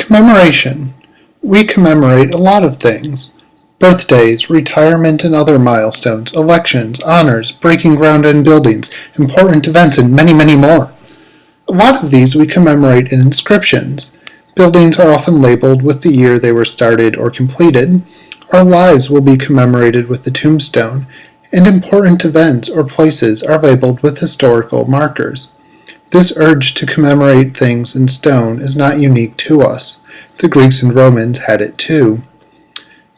Commemoration. We commemorate a lot of things. Birthdays, retirement and other milestones, elections, honors, breaking ground in buildings, important events, and many, many more. A lot of these we commemorate in inscriptions. Buildings are often labeled with the year they were started or completed. Our lives will be commemorated with the tombstone, and important events or places are labeled with historical markers. This urge to commemorate things in stone is not unique to us. The Greeks and Romans had it too.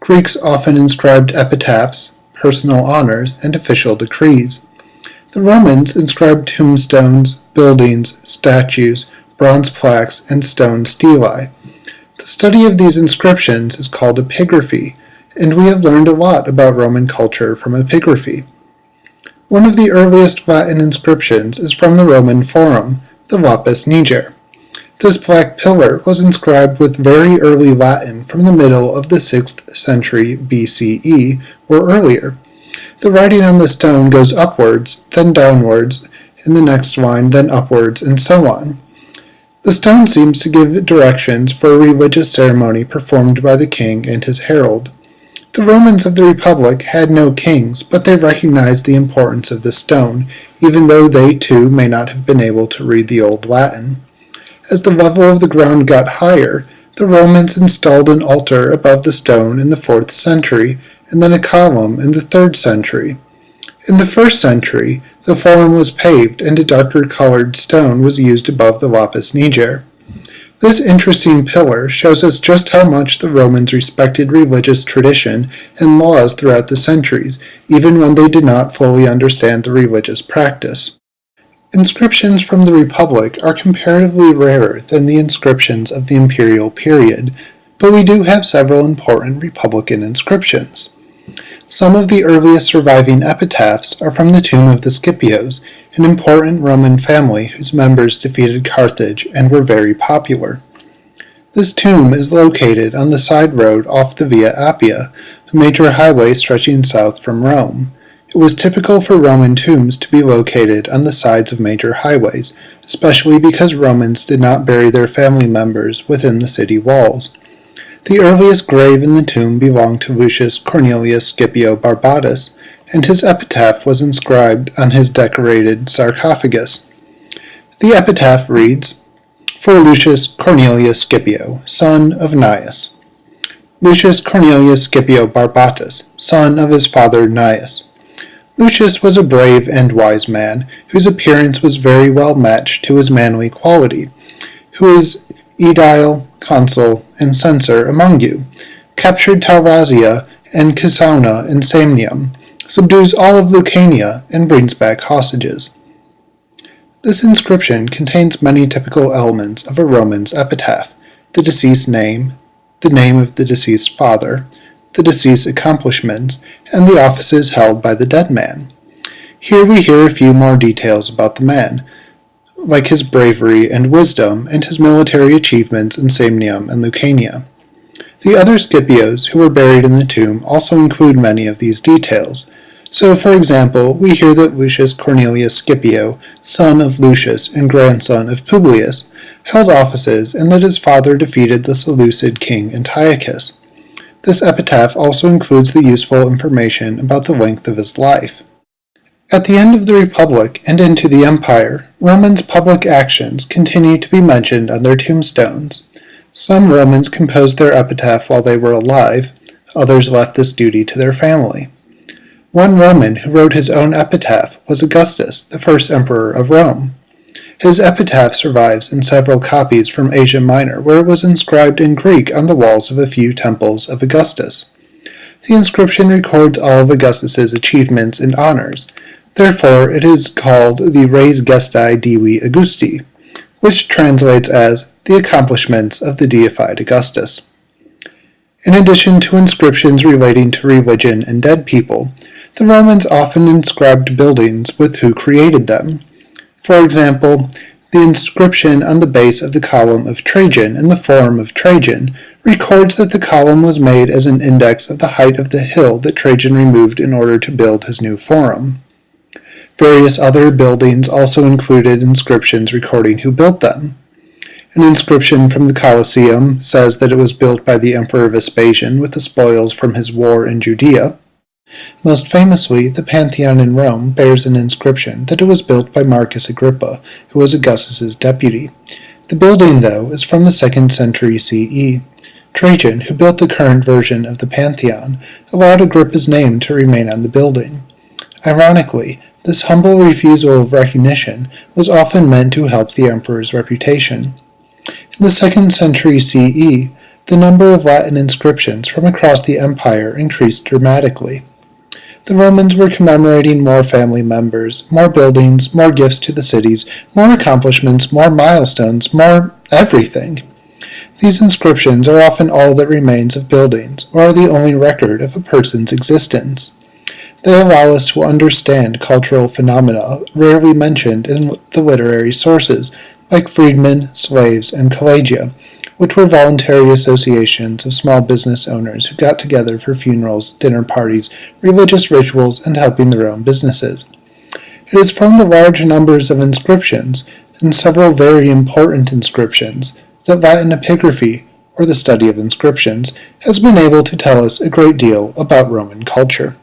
Greeks often inscribed epitaphs, personal honors, and official decrees. The Romans inscribed tombstones, buildings, statues, bronze plaques, and stone stelae. The study of these inscriptions is called epigraphy, and we have learned a lot about Roman culture from epigraphy. One of the earliest Latin inscriptions is from the Roman Forum, the Lapis Niger. This black pillar was inscribed with very early Latin from the middle of the 6th century BCE or earlier. The writing on the stone goes upwards, then downwards, in the next line, then upwards, and so on. The stone seems to give directions for a religious ceremony performed by the king and his herald. The Romans of the Republic had no kings, but they recognized the importance of the stone, even though they too may not have been able to read the Old Latin. As the level of the ground got higher, the Romans installed an altar above the stone in the 4th century, and then a column in the 3rd century. In the 1st century, the forum was paved and a darker colored stone was used above the Lapis Niger. This interesting pillar shows us just how much the Romans respected religious tradition and laws throughout the centuries, even when they did not fully understand the religious practice. Inscriptions from the Republic are comparatively rarer than the inscriptions of the imperial period, but we do have several important Republican inscriptions. Some of the earliest surviving epitaphs are from the tomb of the Scipios, an important Roman family whose members defeated Carthage and were very popular. This tomb is located on the side road off the Via Appia, a major highway stretching south from Rome. It was typical for Roman tombs to be located on the sides of major highways, especially because Romans did not bury their family members within the city walls. The earliest grave in the tomb belonged to Lucius Cornelius Scipio Barbatus, and his epitaph was inscribed on his decorated sarcophagus. The epitaph reads, "For Lucius Cornelius Scipio, son of Gnaeus. Lucius Cornelius Scipio Barbatus, son of his father Gnaeus. Lucius was a brave and wise man, whose appearance was very well matched to his manly quality, who is aedile, consul, and censor among you, captured Taurazia and Casauna in Samnium, subdues all of Lucania, and brings back hostages." This inscription contains many typical elements of a Roman's epitaph: the deceased's name, the name of the deceased father, the deceased's accomplishments, and the offices held by the dead man. Here we hear a few more details about the man, like his bravery and wisdom, and his military achievements in Samnium and Lucania. The other Scipios who were buried in the tomb also include many of these details. So, for example, we hear that Lucius Cornelius Scipio, son of Lucius and grandson of Publius, held offices and that his father defeated the Seleucid king Antiochus. This epitaph also includes the useful information about the length of his life. At the end of the Republic and into the Empire, Romans' public actions continue to be mentioned on their tombstones. Some Romans composed their epitaph while they were alive, others left this duty to their family. One Roman who wrote his own epitaph was Augustus, the first emperor of Rome. His epitaph survives in several copies from Asia Minor, where it was inscribed in Greek on the walls of a few temples of Augustus. The inscription records all of Augustus's achievements and honors. Therefore, it is called the Res Gestae Divi Augusti, which translates as the accomplishments of the deified Augustus. In addition to inscriptions relating to religion and dead people, the Romans often inscribed buildings with who created them. For example, the inscription on the base of the column of Trajan in the Forum of Trajan records that the column was made as an index of the height of the hill that Trajan removed in order to build his new forum. Various other buildings also included inscriptions recording who built them. An inscription from the Colosseum says that it was built by the Emperor Vespasian with the spoils from his war in Judea. Most famously, the Pantheon in Rome bears an inscription that it was built by Marcus Agrippa, who was Augustus's deputy. The building, though, is from the 2nd century CE. Trajan, who built the current version of the Pantheon, allowed Agrippa's name to remain on the building. Ironically, this humble refusal of recognition was often meant to help the emperor's reputation. In the 2nd century CE, the number of Latin inscriptions from across the empire increased dramatically. The Romans were commemorating more family members, more buildings, more gifts to the cities, more accomplishments, more milestones, more everything. These inscriptions are often all that remains of buildings, or are the only record of a person's existence. They allow us to understand cultural phenomena rarely mentioned in the literary sources, like freedmen, slaves, and collegia, which were voluntary associations of small business owners who got together for funerals, dinner parties, religious rituals, and helping their own businesses. It is from the large numbers of inscriptions, and several very important inscriptions, that Latin epigraphy, or the study of inscriptions, has been able to tell us a great deal about Roman culture.